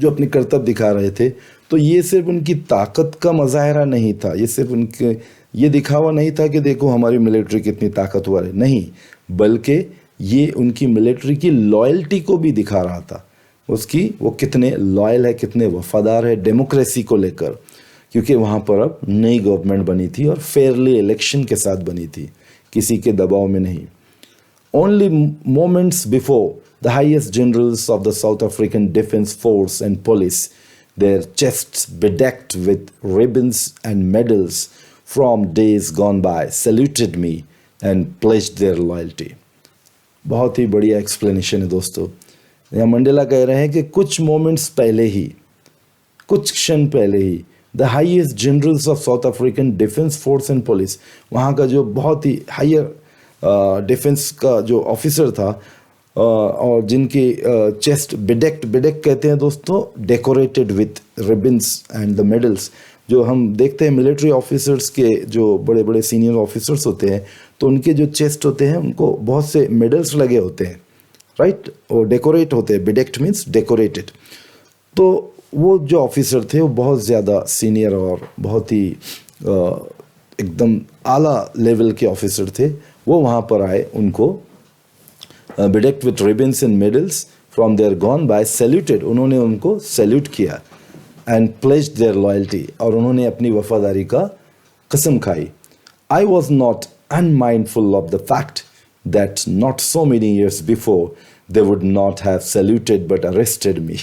जो अपनी कर्तव्य दिखा रहे थे, तो ये सिर्फ उनकी ताकत का मज़ाहिरा नहीं था, ये सिर्फ उनके ये दिखावा नहीं था कि देखो हमारी मिलिट्री कितनी ताकतवर है, नहीं, बल्कि ये उनकी मिलिट्री की लॉयल्टी को भी दिखा रहा था। उसकी वो कितने लॉयल है, कितने वफादार है डेमोक्रेसी को लेकर, क्योंकि वहाँ पर अब नई गवर्नमेंट बनी थी और फेयरली इलेक्शन के साथ बनी थी, किसी के दबाव में नहीं. Only moments before, the highest generals of the South African Defence Force and Police, their chests bedecked with ribbons and medals from days gone by, saluted me and pledged their loyalty. बहुत ही बढ़िया एक्सप्लेनेशन है दोस्तों. यहाँ मंडेला कह रहे हैं कि कुछ मोमेंट्स पहले ही, कुछ क्षण पहले ही, the highest generals of South African defence force and police, वहाँ का जो बहुत ही हायर डिफेंस का जो ऑफिसर था और जिनकी चेस्ट बेडेक कहते हैं दोस्तों, decorated with ribbons and the medals. जो हम देखते हैं मिलिट्री ऑफिसर्स के जो बड़े बड़े सीनियर ऑफिसर्स होते हैं, तो उनके जो चेस्ट होते हैं उनको बहुत से मेडल्स लगे होते हैं, राइट, और डेकोरेट होते हैं. बेडेक्ट मीन्स डेकोरेटेड. तो वो जो ऑफिसर थे वो बहुत ज़्यादा सीनियर और बहुत ही एकदम आला लेवल के ऑफिसर थे. वो वहाँ पर आए, उनको bedecked with ribbons and medals from their gone by, saluted, उन्होंने उनको सैल्यूट किया, एंड प्लेज्ड देयर लॉयल्टी, और उन्होंने अपनी वफादारी का कसम खाई. I was not unmindful of the fact that not so many years before they would not have saluted but arrested me.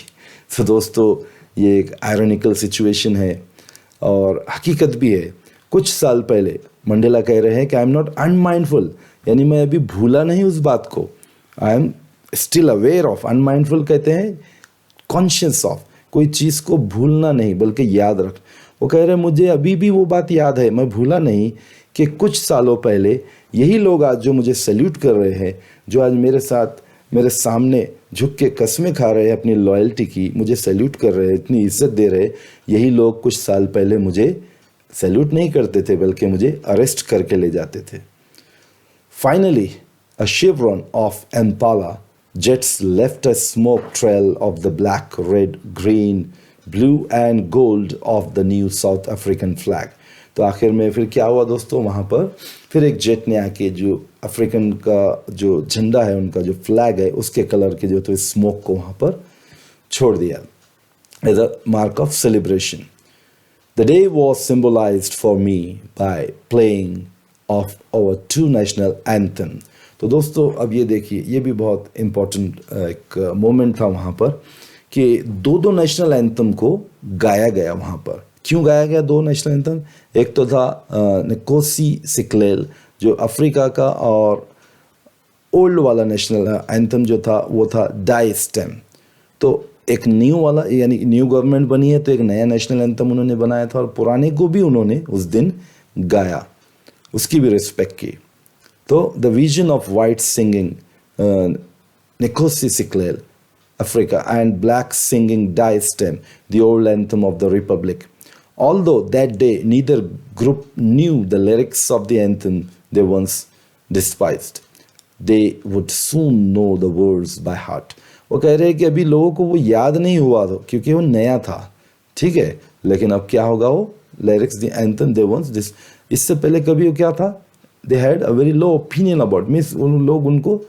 तो दोस्तों ये एक आयरनिकल सिचुएशन है और हकीकत भी है. कुछ साल पहले मंडेला कह रहे हैं कि आई एम नॉट अनमाइंडफुल, यानी मैं अभी भूला नहीं उस बात को. I am still aware of. Unmindful कहते हैं कॉन्शियस ऑफ, कोई चीज़ को भूलना नहीं बल्कि याद रख. वो कह रहे हैं मुझे अभी भी वो बात याद है, मैं भूला नहीं कि कुछ सालों पहले यही लोग आज जो मुझे सैल्यूट कर रहे हैं, जो आज मेरे साथ मेरे सामने झुक के कस्में खा रहे हैं अपनी लॉयल्टी की, मुझे सैल्यूट कर रहे हैं, इतनी इज्जत दे रहे हैं, यही लोग कुछ साल पहले मुझे सैल्यूट नहीं करते थे बल्कि मुझे अरेस्ट करके ले जाते थे. Finally a chevron of Impala jets left a smoke trail of the black, red, green, blue and gold of the new South African flag. तो आखिर में फिर क्या हुआ दोस्तों, वहाँ पर फिर एक जेट ने आके जो अफ्रीकन का जो झंडा है, उनका जो फ्लैग है, उसके कलर के जो तो स्मोक को वहाँ पर छोड़ दिया as a mark of celebration. The day was symbolised for me by playing of our two national anthem. तो दोस्तों अब ये देखिए, ये भी बहुत इम्पोर्टेंट एक मोमेंट था वहाँ पर कि दो नेशनल एंथम को गाया गया वहाँ पर. क्यों गाया गया दो नेशनल एंथम? एक तो था निकोसी सिक्लेल जो अफ्रीका का, और ओल्ड वाला नेशनल एंथम जो था वो था डाई स्टेम. तो एक न्यू वाला, यानी न्यू गवर्नमेंट बनी है तो एक नया नेशनल एंथम उन्होंने बनाया था, और पुराने को भी उन्होंने उस दिन गाया, उसकी भी रिस्पेक्ट की. तो the vision of white singing Nkosi Sikelel, Africa, and blacks singing Die Stem, the old anthem of the Republic. Although that day neither group knew the lyrics of the anthem they once despised, they would soon know the words by heart. वो कह रहे हैं कि अभी लोगों को वो याद नहीं हुआ था क्योंकि वो नया था, ठीक है, लेकिन अब क्या होगा, वो lyrics the anthem they once इससे पहले कभी वो क्या था, they had a very low opinion about, means उन लोग, उनको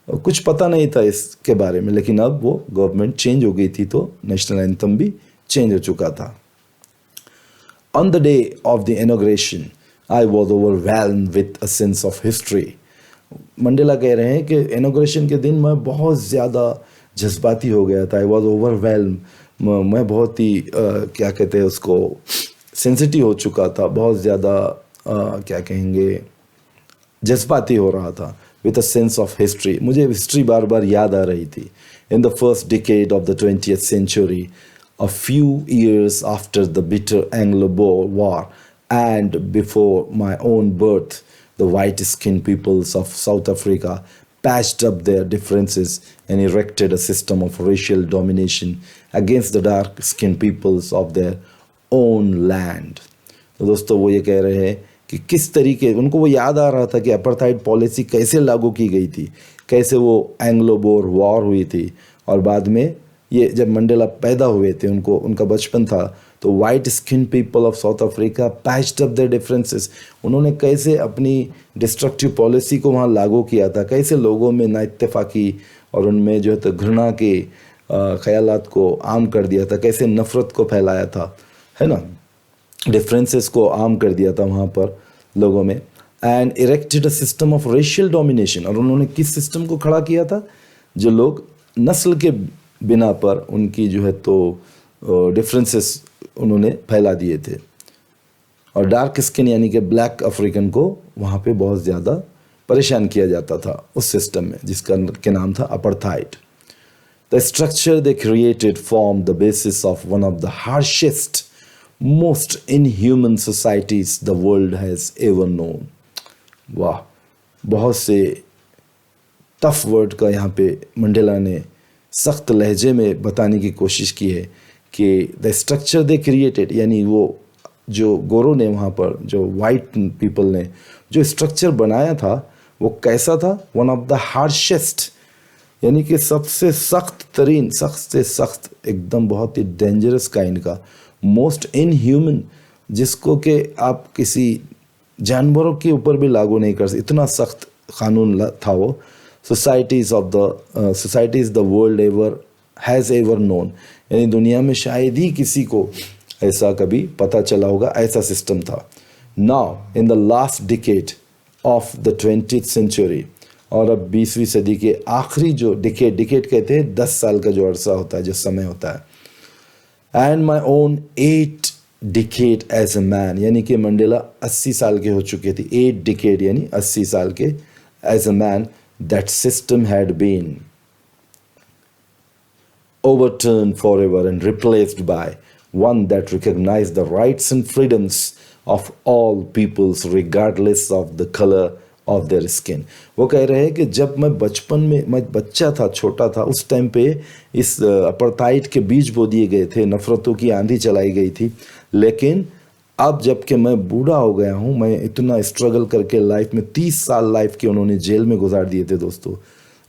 कुछ पता नहीं था इसके बारे में, लेकिन अब वो गवर्नमेंट चेंज हो गई थी तो नेशनल एंथम भी चेंज हो चुका था. On the day of the inauguration I was overwhelmed with a sense of history. Mandela कह रहे हैं कि इनॉग्रेशन के दिन मैं बहुत ज़्यादा जज्बाती हो गया था. आई वॉज ओवरवेल्म, मैं बहुत ही क्या कहते हैं उसको, सेंसिटिव हो चुका था, बहुत ज़्यादा क्या कहेंगे, जज्बाती हो रहा था. With a sense of history, मुझे हिस्ट्री बार बार याद आ रही थी. In the first decade of the 20th century, a few years after the bitter Anglo-Boer War and before my own birth, the white-skinned peoples of South Africa patched up their differences and erected a system of racial domination against the dark-skinned peoples of their own land. तो दोस्तों वो ये कह रहे हैं कि किस तरीके, उनको वो याद आ रहा था कि अपार्थाइड पॉलिसी कैसे लागू की गई थी, कैसे वो एंग्लो बोर वॉर हुई थी, और बाद में ये जब मंडेला पैदा हुए थे, उनको उनका बचपन था, तो white skin people of South Africa patched up there differences. उन्होंने कैसे अपनी डिस्ट्रक्टिव पॉलिसी को वहाँ लागू किया था, कैसे लोगों में नाइत्तेफाकी और उनमें जो है तो घृणा के ख्यालात को आम कर दिया था, कैसे नफ़रत को फैलाया था, है ना, डिफरेंसेस को आम कर दिया था वहाँ पर लोगों में। And erected a system of racial domination, और उन्होंने किस सिस्टम को खड़ा किया था, जो लोग नस्ल के बिना पर उनकी जो है तो डिफरेंसेस उन्होंने फैला दिए थे। और डार्क स्किन यानी कि ब्लैक अफ्रीकन को वहाँ पे बहुत ज़्यादा परेशान किया जाता था उस सिस्टम में, जिसका के नाम था apartheid. The structure they created form the basis of one of the harshest most inhuman societies the world has ever known. वाह, बहुत से टफ वर्ड का यहाँ पे मंडेला ने सख्त लहजे में बताने की कोशिश की है कि द स्ट्रक्चर दे क्रिएटेड, यानी वो जो गोरों ने वहाँ पर, जो वाइट पीपल ने जो स्ट्रक्चर बनाया था वो कैसा था, वन ऑफ द हार्शेस्ट, यानी कि सबसे सख्त तरीन, सख्त से सख्त, एकदम बहुत ही डेंजरस काइंड का, मोस्ट इनह्यूमन, जिसको कि आप किसी जानवरों के ऊपर भी लागू नहीं कर सकते, इतना सख्त कानून था वो। Societies the world ever has ever known, यानी दुनिया में शायद ही किसी को ऐसा कभी पता चला होगा, ऐसा सिस्टम था। Now in the last decade of the 20th century, और अब 20वीं सदी के आखिरी जो डिकेड कहते हैं 10 साल का जो अरसा होता है, जो समय होता है। And my own 8 decade as a man, यानी कि मंडेला 80 साल के हो चुके थे, 8 डिकेड यानी 80 साल के, as a man that system had been overturned forever and replaced by one that recognized the rights and freedoms of all peoples regardless of the color of their skin। वो कह रहे हैं कि जब मैं बचपन में, मैं बच्चा था, छोटा था, उस टाइम पे इस अपार्थाइड के बीज बो दिए गए थे, नफ़रतों की आंधी चलाई गई थी, लेकिन अब जबकि मैं बूढ़ा हो गया हूँ, मैं इतना स्ट्रगल करके लाइफ में 30 साल लाइफ के उन्होंने जेल में गुजार दिए थे दोस्तों,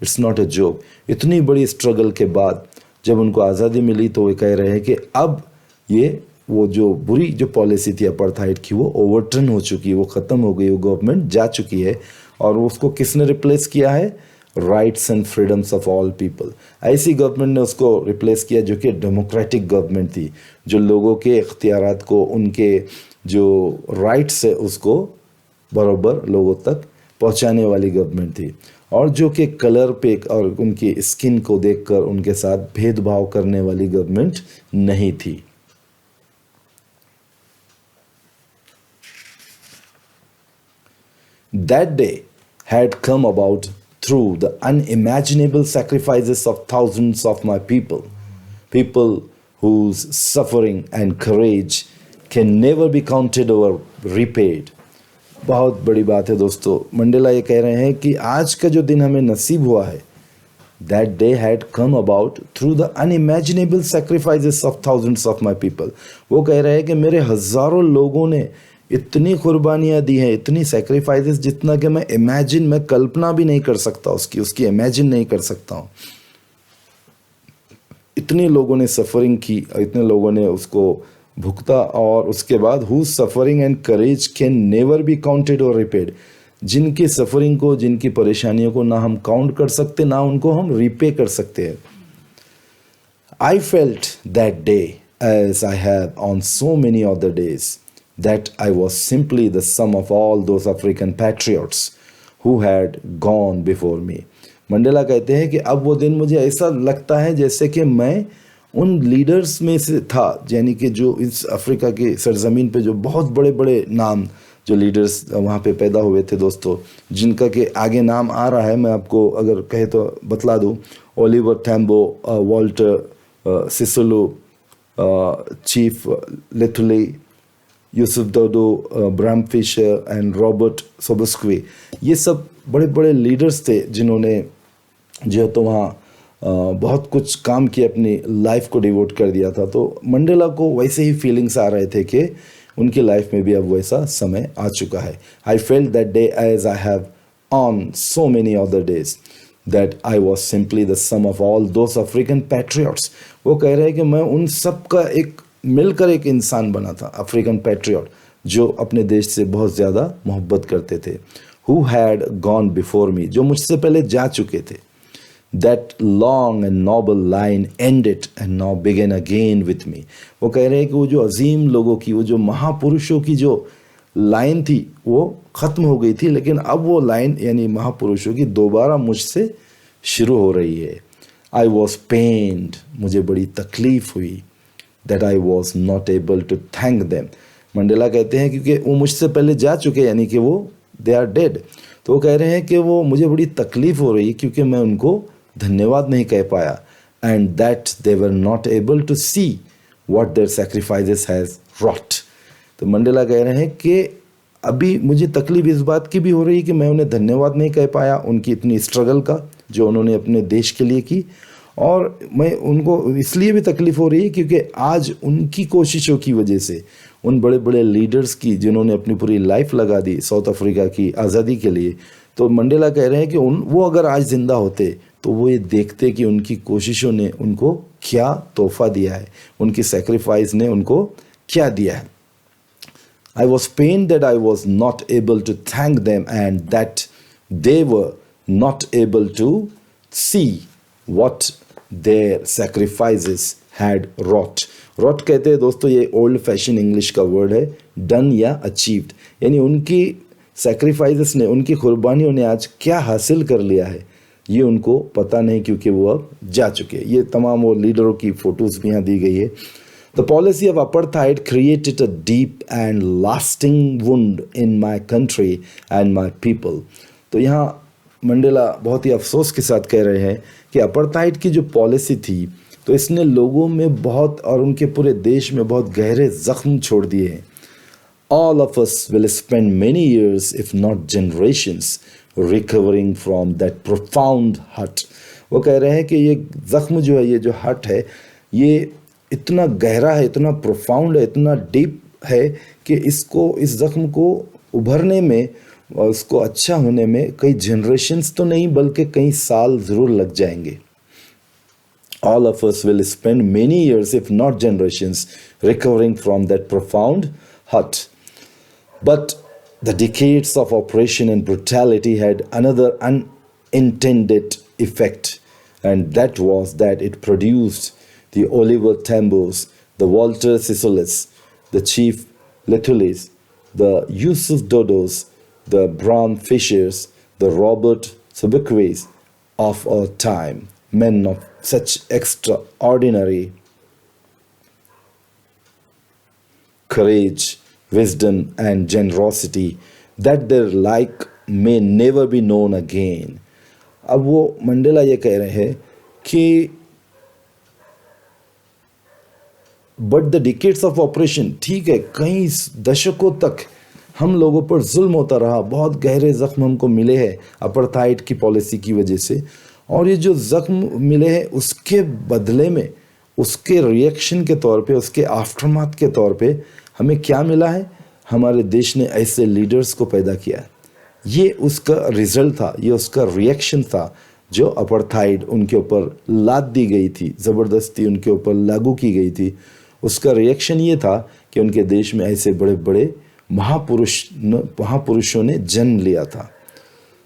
इट्स नॉट अ जोक। इतनी बड़ी स्ट्रगल के बाद जब उनको आज़ादी मिली तो वे कह रहे हैं कि अब ये वो जो बुरी जो पॉलिसी थी अपार्थाइड की, वो ओवरटर्न हो चुकी है, वो ख़त्म हो गई, वो गवर्नमेंट जा चुकी है, और उसको किसने रिप्लेस किया है, rights and freedoms of all people. ऐसी गवर्नमेंट ने उसको रिप्लेस किया जो कि डेमोक्रेटिक गवर्नमेंट थी, जो लोगों के इख्तियारात को, उनके जो राइट्स है उसको बराबर लोगों तक पहुंचाने वाली गवर्नमेंट थी, और जो कि कलर पे और उनकी स्किन को देखकर उनके साथ भेदभाव करने वाली गवर्नमेंट नहीं थी। That day had come about through the unimaginable sacrifices of thousands of my people, people whose suffering and courage can never be counted or repaid। बहुत बड़ी बात है दोस्तों, मंडेला ये कह रहे हैं कि आज का जो दिन हमें नसीब हुआ है, that day had come about through the unimaginable sacrifices of thousands of my people। वो कह रहे हैं कि मेरे हज़ारों लोगों ने इतनी कुर्बानियाँ दी हैं, इतनी सेक्रीफाइसेस, जितना कि मैं कल्पना भी नहीं कर सकता, उसकी इमेजिन नहीं कर सकता हूँ। इतने लोगों ने सफ़रिंग की, इतने लोगों ने उसको भुगता, और उसके बाद whose suffering and courage can never be counted or repaid, जिनकी सफ़रिंग को, जिनकी परेशानियों को ना हम काउंट कर सकते, ना उनको हम रिपे कर सकते हैं। I felt that day as I have on so many other days that I was simply the sum of all those African patriots who had gone before me। Mandela कहते हैं कि अब वो दिन मुझे ऐसा लगता है जैसे कि मैं उन लीडर्स में से था, यानी कि जो इस अफ्रीका की सरजमीन पे जो बहुत बड़े बड़े नाम, जो लीडर्स वहाँ पे पैदा हुए थे दोस्तों, जिनका के आगे नाम आ रहा है, मैं आपको अगर कहे तो बतला दूँ, Oliver Tambo, Walter Sisulu, Chief Luthuli, Yusuf Dadoo, Bram Fischer and Robert Sobukwe, ये सब बड़े बड़े लीडर्स थे जिन्होंने जो है तो वहाँ बहुत कुछ काम किया, अपनी लाइफ को डिवोट कर दिया था। तो मंडेला को वैसे ही फीलिंग्स आ रहे थे कि उनकी लाइफ में भी अब वैसा समय आ चुका है। I felt that day as I have on so many other days that I was simply the sum of all those African patriots. वो कह रहे हैं कि मैं उन सब का एक मिलकर एक इंसान बना था, अफ्रीकन पैट्रियट, जो अपने देश से बहुत ज़्यादा मोहब्बत करते थे। Who had gone before me, जो मुझसे पहले जा चुके थे। That long and noble line ended and now began again with me. वो कह रहे हैं कि वो जो अजीम लोगों की, वो जो महापुरुषों की जो लाइन थी वो ख़त्म हो गई थी, लेकिन अब वो लाइन यानी महापुरुषों की दोबारा मुझसे शुरू हो रही है. आई वॉज पेन्ड, मुझे बड़ी तकलीफ़ हुई. That I was not able to thank them. Mandela कहते हैं क्योंकि वो मुझसे पहले जा चुके, यानी कि वो दे आर डेड. तो वो कह रहे हैं कि वो मुझे बड़ी तकलीफ़ हो रही क्योंकि मैं उनको धन्यवाद नहीं कह पाया. And that they were not able to see what their sacrifices has wrought. तो मंडेला कह रहे हैं कि अभी मुझे तकलीफ़ इस बात की भी हो रही है कि मैं उन्हें धन्यवाद नहीं कह पाया उनकी इतनी स्ट्रगल का जो उन्होंने अपने देश के लिए की. और मैं उनको इसलिए भी तकलीफ़ हो रही है क्योंकि आज उनकी कोशिशों की वजह से, उन बड़े बड़े लीडर्स की जिन्होंने अपनी पूरी लाइफ लगा दी साउथ अफ्रीका की आज़ादी के लिए, तो मंडेला कह रहे हैं कि वो अगर आज ज़िंदा होते तो वो ये देखते कि उनकी कोशिशों ने उनको क्या तोहफ़ा दिया है, उनकी सेक्रीफाइस ने उनको क्या दिया है. I was pained that I was not able to thank them and that they were not able to see what their sacrifices had wrought. Wrought कहते हैं दोस्तों, ये ओल्ड फैशन इंग्लिश का वर्ड है, डन या अचीव्ड, यानी उनकी सेक्रीफाइसेस ने, उनकी कुर्बानियों ने आज क्या हासिल कर लिया है ये उनको पता नहीं क्योंकि वो अब जा चुके. ये तमाम वो लीडरों की फ़ोटोज़ भी यहाँ दी गई है. The policy of apartheid created a deep and lasting wound in my country and my people. तो यहाँ मंडेला बहुत ही अफसोस के साथ कह रहे हैं कि अपार्थाइड की जो पॉलिसी थी तो इसने लोगों में बहुत और उनके पूरे देश में बहुत गहरे ज़ख्म छोड़ दिए हैं. All of us will spend many years, if not generations, recovering from that profound hurt. वो कह रहे हैं कि ये ज़ख्म जो है, ये जो हर्ट है, ये इतना गहरा है, इतना प्रोफाउंड है, इतना डीप है कि इस ज़ख्म को उभरने में और उसको अच्छा होने में कई जनरेशन्स तो नहीं बल्कि कई साल ज़रूर लग जाएंगे. All of us will spend many years, if not generations, recovering from that profound hurt. But the decades of oppression and brutality had another unintended effect, and that was that it produced the Oliver Tambos, the Walter Sissolis, the Chief Lethulis, the Yusuf Dodos, the Bram Fishers, the Robert Sobukwe's of our time, men of such extraordinary courage, wisdom and generosity that their like may never be known again. अब वो मंडेला ये कह रहे हैं कि but the decades of operation, ठीक है, कई दशकों तक हम लोगों पर जुल्म होता रहा, बहुत गहरे ज़ख्म हमको मिले हैं अपार्थाइड की पॉलिसी की वजह से, और ये जो ज़ख्म मिले हैं उसके बदले में, उसके रिएक्शन के तौर पे, उसके आफ्टरमाथ के तौर पे हमें क्या मिला है? हमारे देश ने ऐसे लीडर्स को पैदा किया है. ये उसका रिज़ल्ट था, ये उसका रिएक्शन था जो अपार्थाइड उनके ऊपर लाद दी गई थी, ज़बरदस्ती उनके ऊपर लागू की गई थी. उसका रिएक्शन ये था कि उनके देश में ऐसे बड़े बड़े महापुरुषों ने जन्म लिया था.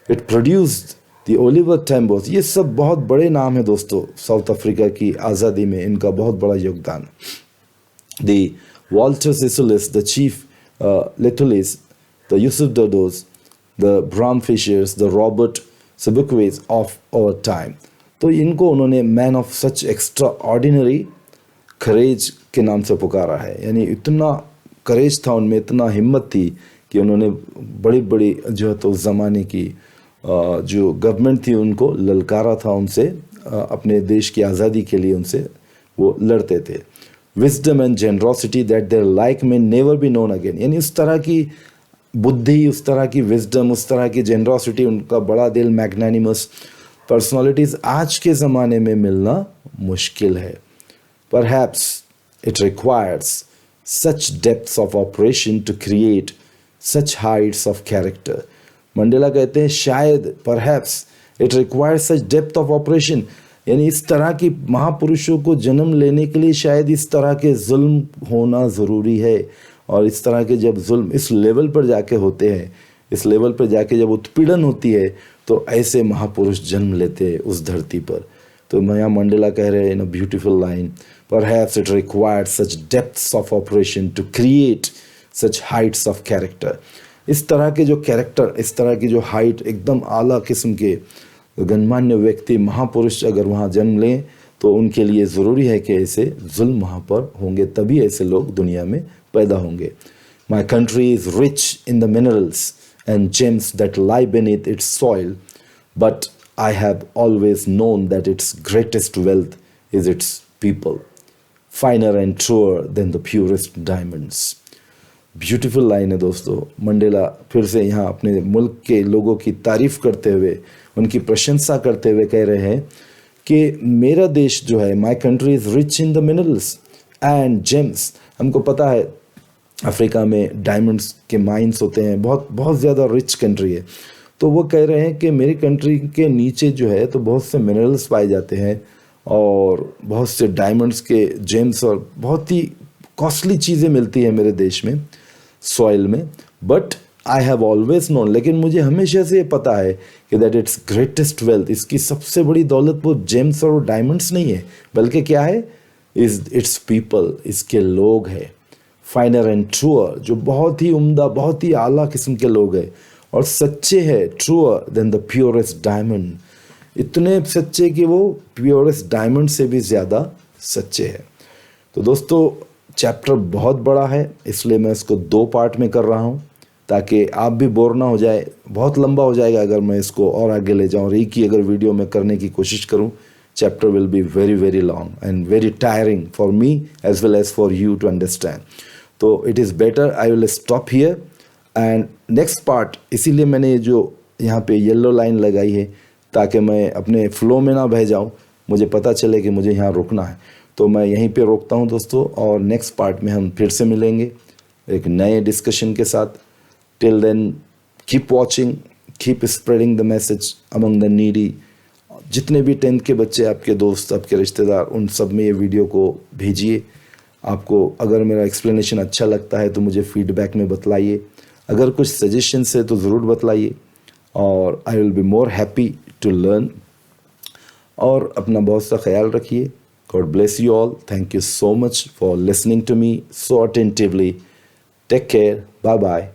It produced the Oliver Tambos. ये सब बहुत बड़े नाम हैं दोस्तों, साउथ अफ्रीका की आज़ादी में इनका बहुत बड़ा योगदान. The Walter Sisulus, the Chief Luthulis, the Yusuf Dadoos, the Bram Fischers, the Robert Sobukwes of our time. तो इनको उन्होंने men of such extraordinary courage के नाम से पुकारा है. यानी इतना करेज था उनमें, इतना हिम्मत थी कि उन्होंने बड़ी बड़ी जो है तो उस ज़माने की जो गवर्नमेंट थी उनको ललकारा था, उनसे अपने देश की आज़ादी के लिए उनसे वो लड़ते थे. Wisdom and generosity that their like may never be known again. यानी उस तरह की बुद्धि, उस तरह की विजडम, उस तरह की जेनरोसिटी, उनका बड़ा दिल, मैग्नानिमस पर्सनालिटीज़ आज के ज़माने में मिलना मुश्किल है. Perhaps it requires such depths of operation to create such heights of character. Mandela कहते हैं शायद, perhaps it requires such depth of operation, यानी इस तरह की महापुरुषों को जन्म लेने के लिए शायद इस तरह के जुल्म होना ज़रूरी है. और इस तरह के जब जुल्म इस लेवल पर जाके होते हैं, इस लेवल पर जाके जब उत्पीड़न होती है, तो ऐसे महापुरुष जन्म लेते उस धरती पर। तो माया मंडेला कह रहे हैं in a beautiful line, perhaps it required such depths of oppression to create such heights of character. इस तरह के जो कैरेक्टर, इस तरह की जो हाइट, एकदम आला किस्म के गणमान्य व्यक्ति, महापुरुष अगर वहाँ जन्म लें तो उनके लिए ज़रूरी है कि ऐसे जुल्म वहाँ पर होंगे, तभी ऐसे लोग दुनिया में पैदा होंगे। My country is rich in the minerals and gems that lie beneath its soil, but I have always known that its greatest wealth is its people, finer and truer than the purest diamonds. Beautiful line है दोस्तों। मंडेला फिर से यहाँ अपने मुल्क के लोगों की तारीफ करते हुए, उनकी प्रशंसा करते हुए कह रहे हैं कि मेरा देश जो है, my country is rich in the minerals and James. हमको पता है अफ्रीका में डायमंड्स के माइंस होते हैं, बहुत बहुत ज़्यादा रिच कंट्री है। तो वो कह रहे हैं कि मेरी कंट्री के नीचे जो है तो बहुत से मिनरल्स पाए जाते हैं और बहुत से डायमंड्स के जेम्स और बहुत ही कॉस्टली चीज़ें मिलती हैं मेरे देश में, सॉइल में। But I have always known, लेकिन मुझे हमेशा से ये पता है कि दैट इट्स ग्रेटेस्ट वेल्थ, इसकी सबसे बड़ी दौलत वो जेम्स और डायमंड्स नहीं है, बल्कि क्या है, इट्स पीपल, इसके लोग हैं। फाइनर एंड ट्रूअर, जो बहुत ही उम्दा, बहुत ही आला किस्म के लोग हैं और सच्चे हैं, truer than the purest diamond, इतने सच्चे कि वो प्योरेस्ट डायमंड से भी ज़्यादा सच्चे हैं। तो दोस्तों चैप्टर बहुत बड़ा है, इसलिए मैं इसको 2 पार्ट में कर रहा हूँ ताकि आप भी बोर ना हो जाए। बहुत लंबा हो जाएगा अगर मैं इसको और आगे ले जाऊँ, एक ही अगर वीडियो में करने की कोशिश करूँ, chapter will be very very long and very tiring for me as well as for you to understand. तो it is better I will stop here and next part, इसीलिए मैंने जो यहाँ पे येलो लाइन लगाई है ताकि मैं अपने फ्लो में ना बह जाऊँ, मुझे पता चले कि मुझे यहाँ रुकना है। तो मैं यहीं पे रोकता हूँ दोस्तों, और नेक्स्ट पार्ट में हम फिर से मिलेंगे एक नए डिस्कशन के साथ। Till then keep watching, keep spreading the message among the needy. जितने भी 10th के बच्चे, आपके दोस्त, आपके रिश्तेदार, उन सब में ये वीडियो को भेजिए। आपको अगर मेरा एक्सप्लेनेशन अच्छा लगता है तो मुझे फीडबैक में बतलाइए, अगर कुछ सजेशंस है तो ज़रूर बतलाइए, और I will be more happy to learn. और अपना बहुत सा ख्याल रखिए। God bless you all. Thank you so much for listening to me so attentively. Take care, bye bye.